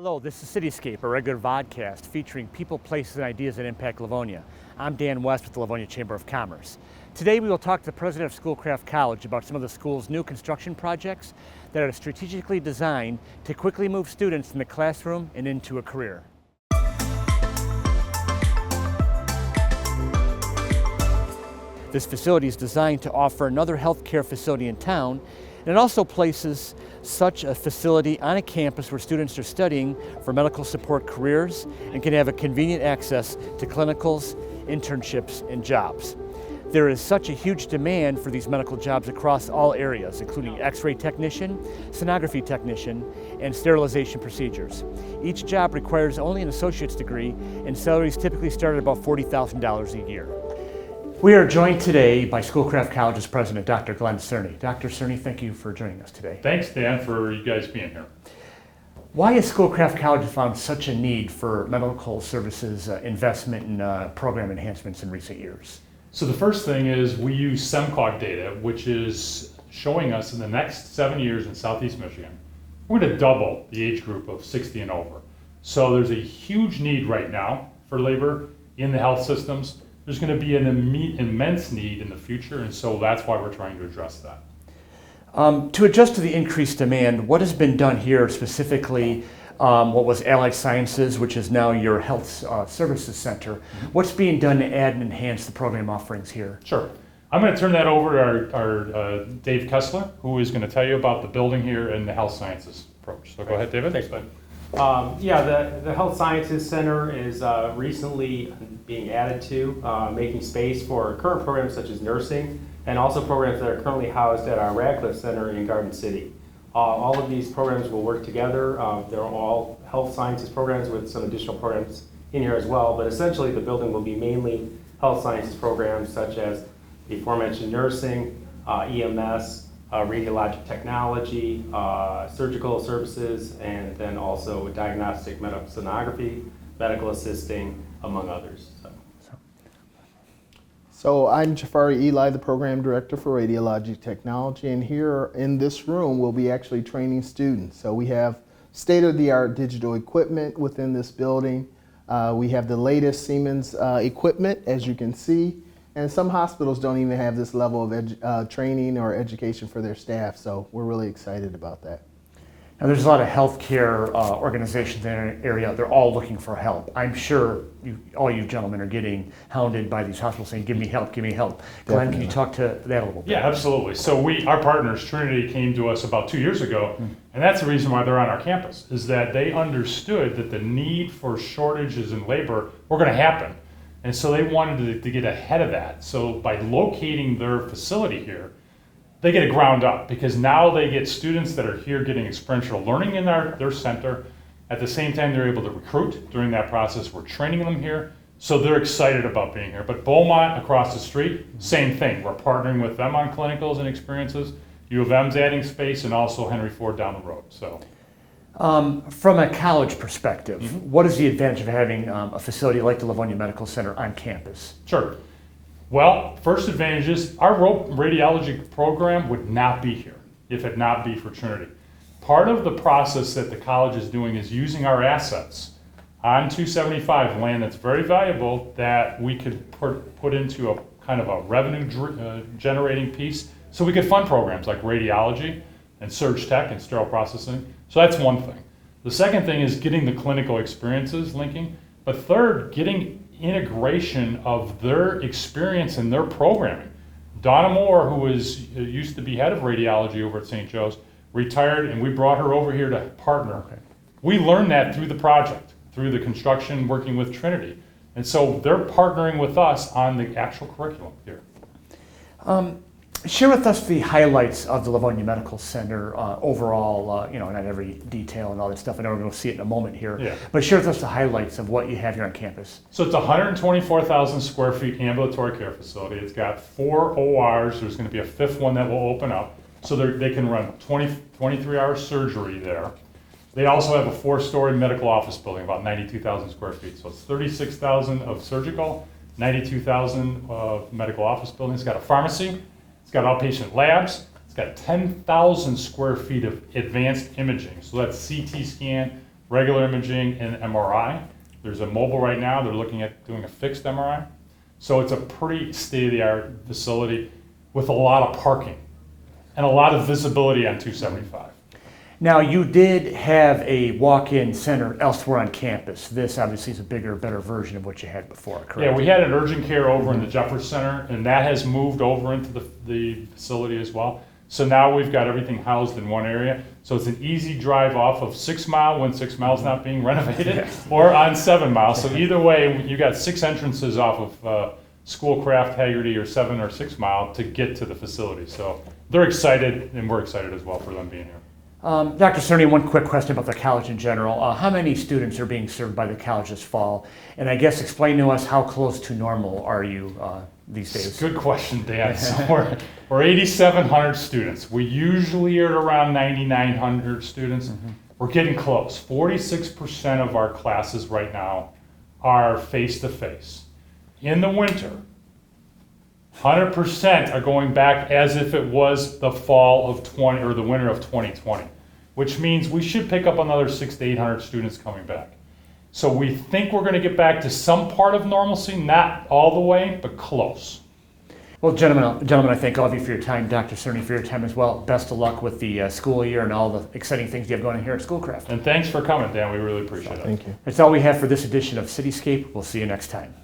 Hello, this is CityScape, a regular vodcast featuring people, places, and ideas that impact Livonia. I'm Dan West with the Livonia Chamber of Commerce. Today we will talk to the president of Schoolcraft College about some of the school's new construction projects that are strategically designed to quickly move students from the classroom and into a career. This facility is designed to offer another healthcare facility in town, and it also places such a facility on a campus where students are studying for medical support careers and can have a convenient access to clinicals, internships, and jobs. There is such a huge demand for these medical jobs across all areas, including x-ray technician, sonography technician, and sterilization procedures. Each job requires only an associate's degree, and salaries typically start at about $40,000 a year. We are joined today by Schoolcraft College's president, Dr. Glenn Cerny. Dr. Cerny, thank you for joining us today. Thanks, Dan, for you guys being here. Why has Schoolcraft College found such a need for medical services investment and program enhancements in recent years? So the first thing is we use SEMCOG data, which is showing us in the next 7 years in Southeast Michigan, we're going to double the age group of 60 and over. So there's a huge need right now for labor in the health systems. There's going to be an immense need in the future, and so that's why we're trying to address that. To adjust to the increased demand, what has been done here specifically, what was Allied Sciences, which is now your Health Services Center, what's being done to add and enhance the program offerings here? Sure. I'm going to turn that over to our Dave Kessler, who is going to tell you about the building here and the health sciences approach. So go ahead, David. Thanks, bud. The Health Sciences Center is recently being added to, making space for current programs such as nursing and also programs that are currently housed at our Radcliffe Center in Garden City. All of these programs will work together. They're all health sciences programs with some additional programs in here as well, but essentially the building will be mainly health sciences programs such as the aforementioned nursing, EMS, radiologic technology, surgical services, and then also diagnostic medical sonography, medical assisting, among others. So I'm Jafari Eli, the Program Director for Radiologic Technology, and here in this room we'll be actually training students. So we have state-of-the-art digital equipment within this building. We have the latest Siemens equipment, as you can see. And some hospitals don't even have this level of training or education for their staff, so we're really excited about that. Now, there's a lot of healthcare organizations in the area. They're all looking for help. I'm sure all you gentlemen are getting hounded by these hospitals saying, give me help, give me help. Glenn, can you talk to that a little bit? Yeah, absolutely. So our partners, Trinity, came to us about 2 years ago, and that's the reason why they're on our campus, is that they understood that the need for shortages in labor were going to happen. And so they wanted to get ahead of that. So by locating their facility here, they get it ground up because now they get students that are here getting experiential learning in their center. At the same time, they're able to recruit during that process. We're training them here. So they're excited about being here. But Beaumont across the street, same thing. We're partnering with them on clinicals and experiences. U of M's adding space, and also Henry Ford down the road. So. From a college perspective, what is the advantage of having a facility like the Livonia Medical Center on campus? Sure. Well, first advantage is our radiology program would not be here if it not be for Trinity. Part of the process that the college is doing is using our assets on 275, land that's very valuable that we could put into a kind of a revenue generating piece so we could fund programs like radiology and surge tech and sterile processing. So that's one thing. The second thing is getting the clinical experiences linking. But third, getting integration of their experience and their programming. Donna Moore, who used to be head of radiology over at St. Joe's, retired, and we brought her over here to partner. Okay. We learned that through the project, through the construction, working with Trinity. And so they're partnering with us on the actual curriculum here. Share with us the highlights of the Livonia Medical Center overall, not every detail and all that stuff. I know we're going to see it in a moment here. Yeah. But share with us the highlights of what you have here on campus. So it's a 124,000 square feet ambulatory care facility. It's got 4 ORs. There's going to be a 5th one that will open up. So they can run 23-hour surgery there. They also have a 4-story medical office building, about 92,000 square feet. So it's 36,000 of surgical, 92,000 of medical office building. It's got a pharmacy. It's got outpatient labs. It's got 10,000 square feet of advanced imaging. So that's CT scan, regular imaging, and MRI. There's a mobile right now. They're looking at doing a fixed MRI. So it's a pretty state-of-the-art facility with a lot of parking and a lot of visibility on 275. Now, you did have a walk-in center elsewhere on campus. This obviously is a bigger, better version of what you had before, correct? Yeah, we had an urgent care over in the Jeffers Center, and that has moved over into the facility as well. So now we've got everything housed in one area. So it's an easy drive off of 6 Mile when 6 Mile's not being renovated, or on 7 Mile. So either way, you got 6 entrances off of Schoolcraft, Haggerty, or 7 or 6 Mile to get to the facility. So they're excited, and we're excited as well for them being here. Dr. Cerny, one quick question about the college in general. How many students are being served by the college this fall? And I guess explain to us how close to normal are you these days? Good question, Dan. So we're 8,700 students. We usually are at around 9,900 students. We're getting close. 46% of our classes right now are face-to-face. In the winter, 100% are going back as if it was the fall of 20 or the winter of 2020, which means we should pick up another 600 to 800 students coming back. So we think we're going to get back to some part of normalcy, not all the way, but close. Well, gentlemen, I thank all of you for your time. Dr. Cerny, for your time as well. Best of luck with the school year and all the exciting things you have going on here at Schoolcraft. And thanks for coming, Dan. We really appreciate it. Thank you. That's all we have for this edition of CityScape. We'll see you next time.